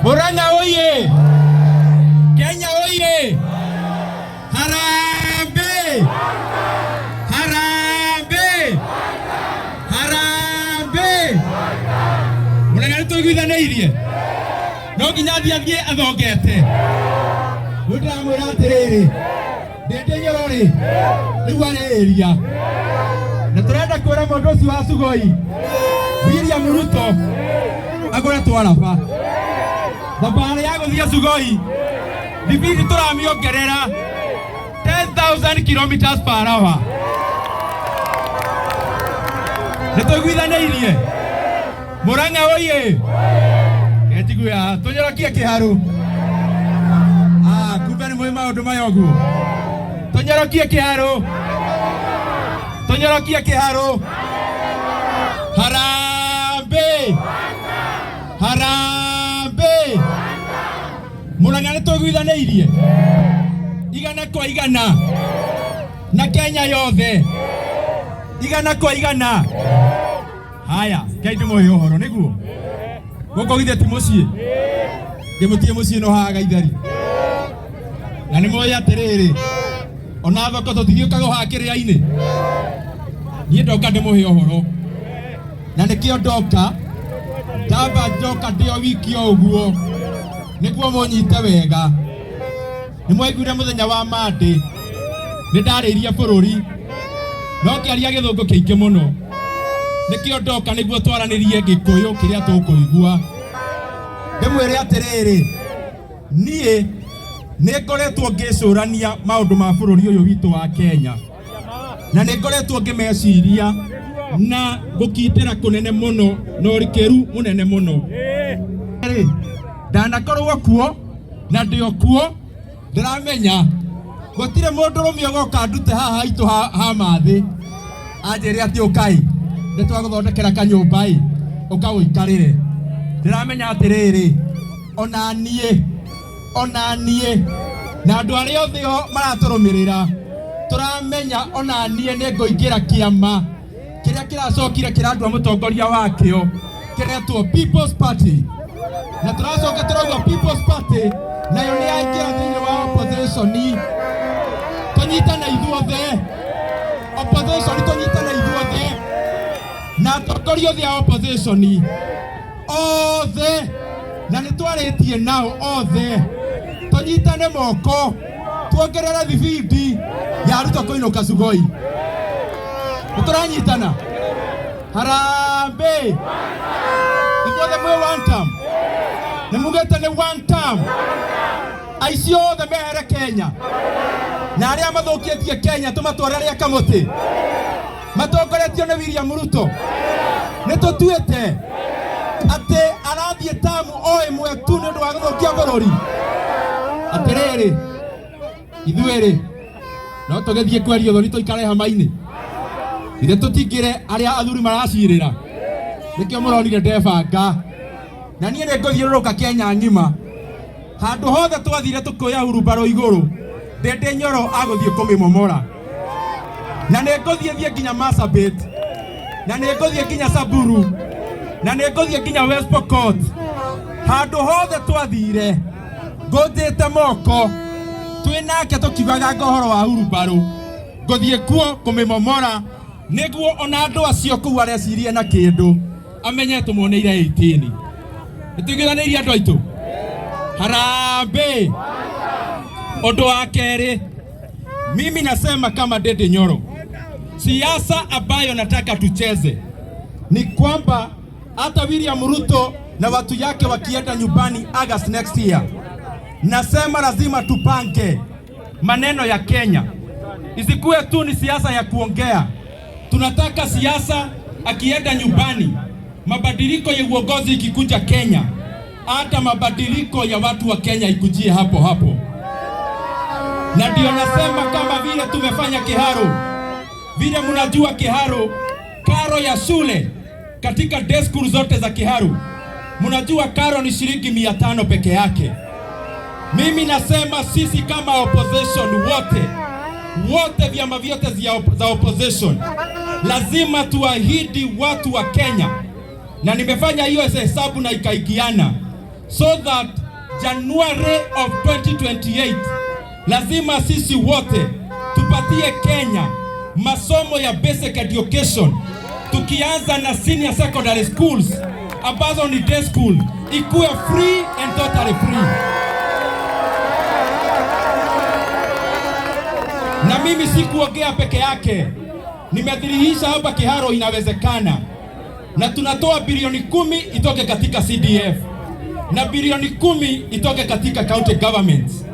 Murang'a oye! Kenya oye! Harambee! Harambee! Harambee! Murang'a nitũiguithanĩirie no nginya athiĩ athongete ndĩramwĩra atĩrĩrĩ ndĩndĩnyũrĩ rĩu arĩĩria na tũrenda kwĩra mũndũ ũcio wa Sugoi William Ruto agũre twaraba thabarĩ ya gũthiĩ Sugoi thibindi tũramĩongerera 10,000 kilometers per hour. Nĩtũiguithanĩirie Murang'a oye! Getiguya tũnyorokie kĩharũ kumbe nĩ mũĩ maũndũ maya ũguo tũnyorokie kĩharũ tũnyorokie kĩharũ Harambee! Harambee! Murang'a nĩtũiguithanĩirie igana kwa igana na Kenya yothe igana kwa igana. Haya, Ngai ndĩmũhe ũhoro nĩguo gũkũ githĩ ti mũciĩ ngĩmũtie mũciĩ no haga ithari na nĩ mũĩ atĩrĩrĩ ona thoko tũtithiũkaga haha kĩrĩa-inĩ niĩ ndoka ndĩmũhe ũhoro na nĩkĩo ndoka ndamba ndoka ndĩo wiki o ũguo nĩguo mũnyite wega. Nĩ mwaiguire mũthenya wa Monday nĩ ndarĩirie bũrũri no kĩaria gĩthũngũ kĩingĩ mũno nĩkĩo ndoka nĩguo twaranĩrie Gĩkũyũ kĩrĩa tũkũigua ndĩmwĩre atĩrĩrĩ niĩ nĩngoretwo ngĩcũrania maũndũ ma bũrũri ũyũ witũ wa Kenya na nĩngoretwo ngĩmeciria na gũkindĩra kũnene mũno na ũrikĩru mũnene mũno. Ndanakorwo kuo na ndĩo kuo ndĩramenya gũtirĩ mũndũ rũmwe ũgoka ndute haha haitũ ha mathĩ anjĩre atĩ ũkai nĩtwagũthondekera kanyũmba ũka ũikarĩre. Ndĩramenya atĩrĩrĩ ona niĩ na andũ arĩa othe maratũrũmĩrĩra tũramenya ona niĩ nĩngũingĩra kĩama kĩrĩa kĩracokire kĩrandua mũtongoria wakĩo kĩretwo People's Party na tũracoka tũrauga People's Party tunyitane ithuothe opposition tunyitane ithuothe na atongoria othe a opposition othe na nitwaritie nao othe tunyitane moko tuongerere thibindi ya Ruto kuinuka Sugoi. Turanyitana harambe ithuothe mwe one term nimugete ni one term aici othe mehere Kenya na aria mathukitie Kenya tumatwararia kamuti matongoretio ni William Ruto nitutuite ati arathie tamu o imwe tu ni undu wa guthukia bururi atiriri ithuiri no tugethie kwerio thoni tuikare hama-ini ithe tutingire aria athuri maracirira nikio muronire ndebanga na nie ni nguthiururuka Kenya ngima handu hothe twathire tukoya hurubaro iguru Ndindi Nyoro aguthie kumimomora na ni nguthie nginya Marsabit na ni nguthie nginya Samburu na ni nguthie nginya West Pokot handu hothe twathire ngutite moko twinake tukiugaga ngohoro wa hurubaro nguthie kuo kumimomora niguo ona andu acio kuu arecirie na kindu amenye tumuoneire 18 nituigithanirie andu aitu harambe. Ondo wa keri, mimi nasema kama Ndindi Nyoro, siasa ambayo nataka tucheze ni kwamba hata William Ruto na watu yake wakienda nyumbani August next year, nasema lazima tupange maneno ya Kenya isikuwe tu ni siasa ya kuongea. Tunataka siasa akienda nyumbani, mabadiliko ya uongozi ikikuja Kenya, hata mabadiliko ya watu wa Kenya ikujie hapo hapo. Na ndio nasema kama vile tumefanya Kiharu, vile mnajua Kiharu, karo ya shule katika day school zote za Kiharu, mnajua karo ni shilingi 500 peke yake. Mimi nasema sisi kama opposition wote vyama vyote za opposition lazima tuahidi watu wa Kenya, na nimefanya hiyo hesabu na ikaigiana, so that January of 2028 lazima sisi wote tupatie Kenya masomo ya basic education, tukianza na senior secondary schools ambazo ni day school, ikuwe free and totally free. Na mimi sikuongea peke yake, nimedhihirisha hapa Kiharu inawezekana, na tunatoa bilioni 10 itoke katika CDF na bilioni 10 itoke katika county governments.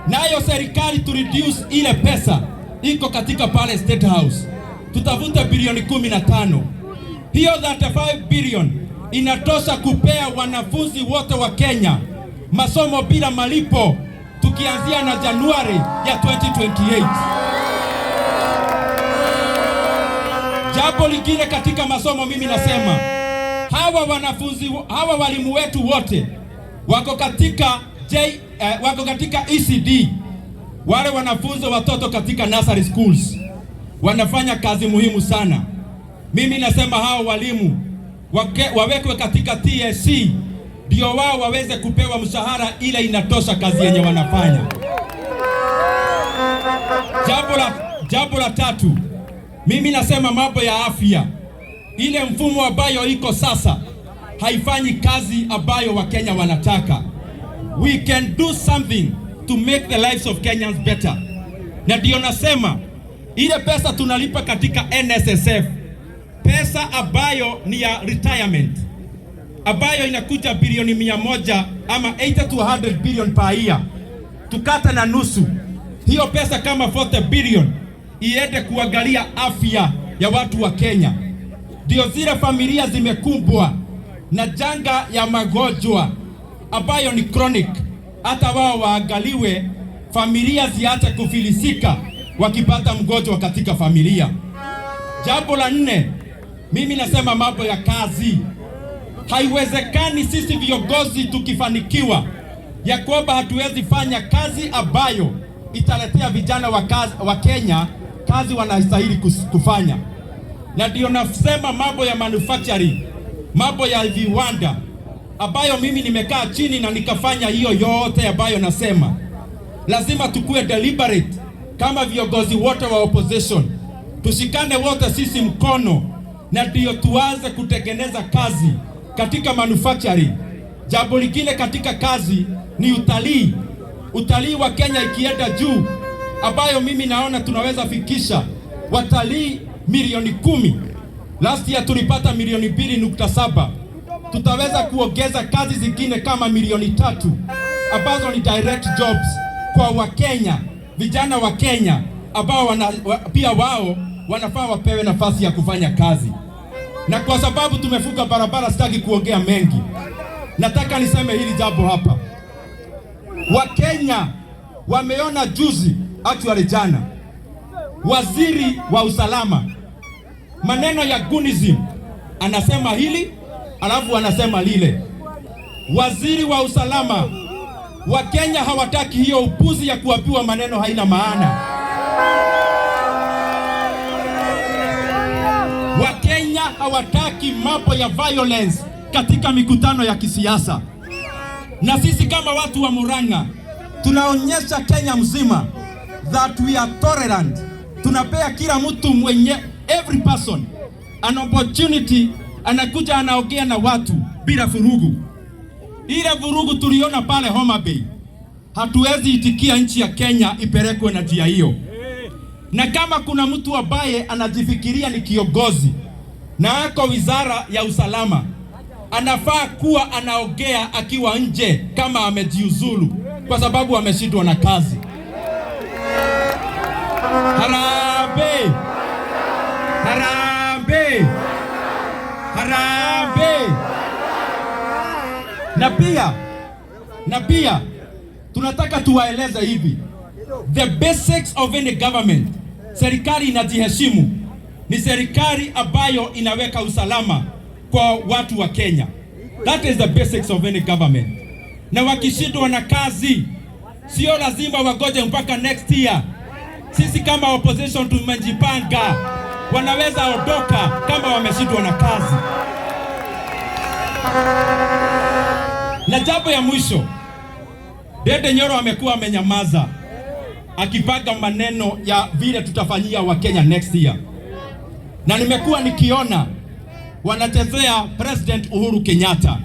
Nayo serikali to reduce ile pesa iko katika pale State House, tutavuta bilioni 15. Hiyo 35 billion inatosha kupea wanafunzi wote wa Kenya masomo bila malipo, tukianzia na Januari ya 2028. Jambo lingine katika masomo, mimi nasema hawa walimu wetu wote wako katika wako katika ECD. Wale wanafunzi watoto katika nursery schools wanafanya kazi muhimu sana. Mimi nasema hao walimu wawekwe katika TSC, ndio wao waweze kupewa mshahara ile inatosha kazi yenye wanafanya. Jambo la tatu, mimi nasema mambo ya afya. Ile mfumo ambayo iko sasa haifanyi kazi ambayo Wakenya wanataka. We can do something to make the lives of Kenyans better. Na ndio nasema ile pesa tunalipa katika NSSF, pesa ambayo ni ya retirement, ambayo inakuja bilioni 100 ama 80 to 100 billion per year, tukata na nusu hiyo pesa kama 40 billion iende kuangalia afya ya watu wa Kenya. Ndio zile familia zimekumbwa na janga ya magonjwa ambayo ni chronic, hata wao waangaliwe, familia ziache kufilisika wakipata mgonjwa katika familia. Jambo la 4, mimi nasema mambo ya kazi. Haiwezekani sisi viongozi tukifanikiwa ya kwamba hatuwezi fanya kazi ambayo italetea vijana wa Kenya kazi wanastahili kufanya. Na ndio nasema mambo ya manufacturing, mambo ya viwanda ambayo mimi nimekaa chini na nikafanya hiyo yote ambayo nasema. Lazima tukue deliberate kama viongozi wote wa opposition tushikane wote sisi mkono, na ndio tuanze kutengeneza kazi katika manufacturing. Jambo lingine katika kazi ni utalii. Utalii wa Kenya ikienda juu, ambayo mimi naona tunaweza fikisha watalii milioni 10. Last year tulipata milioni 2.7. Tutaweza kuongeza kazi zingine kama milioni 3 ambazo ni direct jobs kwa Wakenya, vijana wa Kenya ambao pia wao wanafaa wapewe nafasi ya kufanya kazi. Na kwa sababu tumefunga barabara, sitaki kuongea mengi. Nataka niseme hili jambo hapa. Wakenya wameona juzi, actually jana, waziri wa usalama maneno ya gunism anasema hili alafu anasema lile. Waziri wa usalama, Wakenya hawataki hiyo upuzi ya kuambiwa maneno haina maana. Wakenya hawataki mambo ya violence katika mikutano ya kisiasa. Na sisi kama watu wa Murang'a tunaonyesha Kenya mzima that we are tolerant. Tunapea kila mtu every person an opportunity, anakuja anaongea na watu bila vurugu. Ile vurugu tuliona pale Homa Bay, hatuwezi itikia nchi ya Kenya ipelekwe na njia hiyo. Na kama kuna mtu ambaye anajifikiria ni kiongozi na ako wizara ya usalama, anafaa kuwa anaongea akiwa nje kama amejiuzulu, kwa sababu ameshindwa na kazi. Harambee! Harambee! Harambee! Na pia tunataka tuwaeleze hivi, the basics of any government, serikali inajiheshimu, ni serikali ambayo inaweka usalama kwa watu wa Kenya. That is the basics of any government. Na wakishindwa na kazi, sio lazima wagoje mpaka next year. Sisi kama opposition tumejipanga, wanaweza ondoka kama wameshindwa na kazi. Na jambo ya mwisho, Dede Nyoro amekuwa amenyamaza akipanga maneno ya vile tutafanyia wa Kenya next year. Na nimekuwa nikiona wanachezea President Uhuru Kenyatta.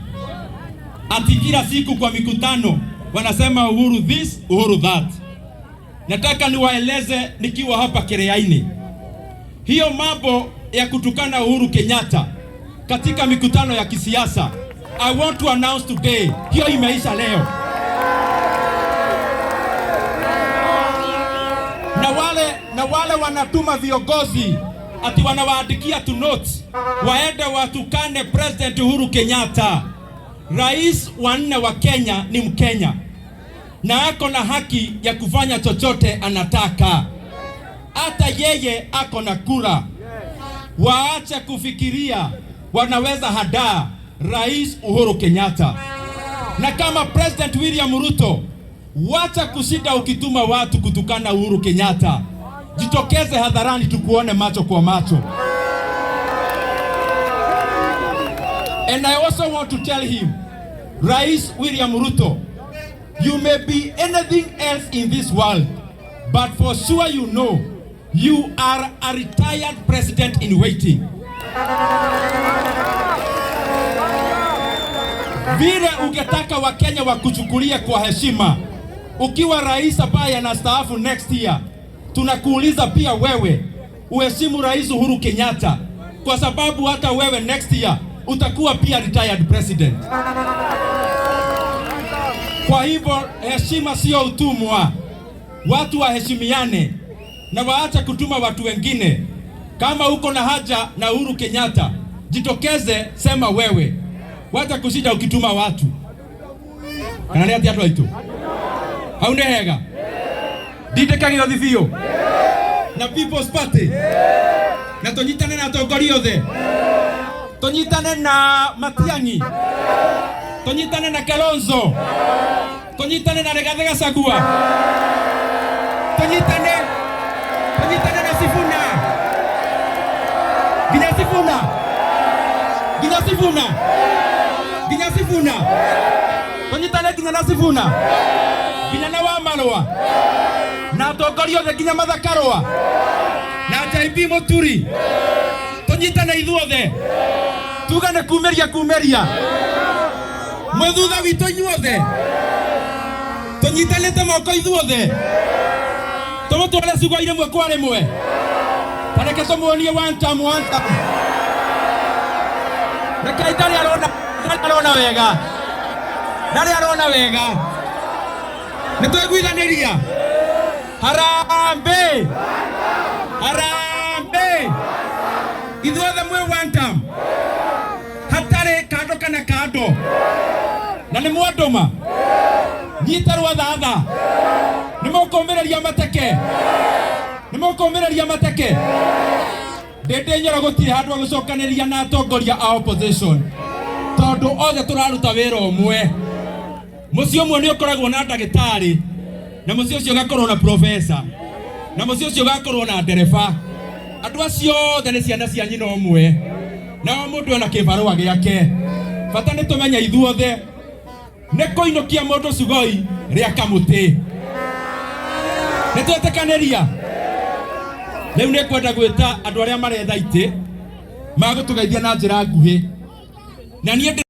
Ati kila siku kwa mikutano wanasema Uhuru this, Uhuru that. Nataka niwaeleze nikiwa hapa Kereaini, hiyo mambo ya kutukana Uhuru Kenyatta katika mikutano ya kisiasa, I want to announce today, hiyo imeisha leo. Na wale wanatuma viongozi ati wanawaandikia tu notes waende watukane President Uhuru Kenyatta. Rais wa 4 wa Kenya ni Mkenya na ako na haki ya kufanya chochote anataka. Hata yeye ako na kura. Waache kufikiria wanaweza hadaa Rais Uhuru Kenyatta. Na kama President William Ruto, wacha kushinda ukituma watu kutukana Uhuru Kenyatta. Jitokeze hadharani tukuone macho kwa macho. And I also want to tell him, Rais William Ruto, you may be anything else in this world, but for sure you know you are a retired president in waiting. Vile ungetaka Wakenya wakuchukulia kwa heshima ukiwa rais ambaye anastaafu next year, tunakuuliza pia wewe uheshimu Rais Uhuru Kenyatta, kwa sababu hata wewe next year utakuwa pia retired president. Kwa hivyo heshima sio utumwa. Watu waheshimiane na waache kutuma watu wengine. Kama uko na haja na Uhuru Kenyatta, jitokeze, sema wewe. Wacha kushinda ukituma watu. Kanani ati atu aitu. Haune hega. Dite kagiro thifio. Na People's Party. Na tonyitane na atongoria othe. Tonyitane na Matiang'i. Tonyitane na Kalonzo. Tonyitane na Rigathi Gachagua. Tonyitane na Sifuna. Ginya Sifuna. Tonyitane ginya na Sifuna. Ginya na Wamalwa. Na atongoria othe nginya Mathakarwa na JB Muturi tunyitane ithuothe tugane kumeria mwithutha witũ inyuothe tunyitanĩte moko ithuothe tumutware cugwa rimwe kwa rimwe tareke tumuonie one time rekai ndari arona wega nitwiguithaniria harambe ithuothe mwe one time hatari kando kana kando na nĩ mwandũma nyitarwa thatha nĩ mũkũmĩrĩria mateke ndĩndĩ Nyoro gũtirĩ handũ gũcokanĩria na atongoria a opposition tondũ othe tũraruta wĩra ũmwe. Mũciĩ ũmwe nĩ ũkoragwo na ndagĩtarĩ na mũciĩ ũcio ũgakorwo na professor na mũciĩ ũcio ũgakorwo na ndereba. Andũ acio othe nĩ ciana cia nyina ũmwe na o mũndũ ena kĩbarũa gĩake. Bata nĩ tũmenya ithuothe nĩ kũinũkia mũndũ cugoi rĩa kamũtĩ. Nĩ twetĩkanĩria rĩu nĩ kwenda gwĩta andũ arĩa maretha itĩ magũtũgeithia na njĩra nguhĩ na niĩ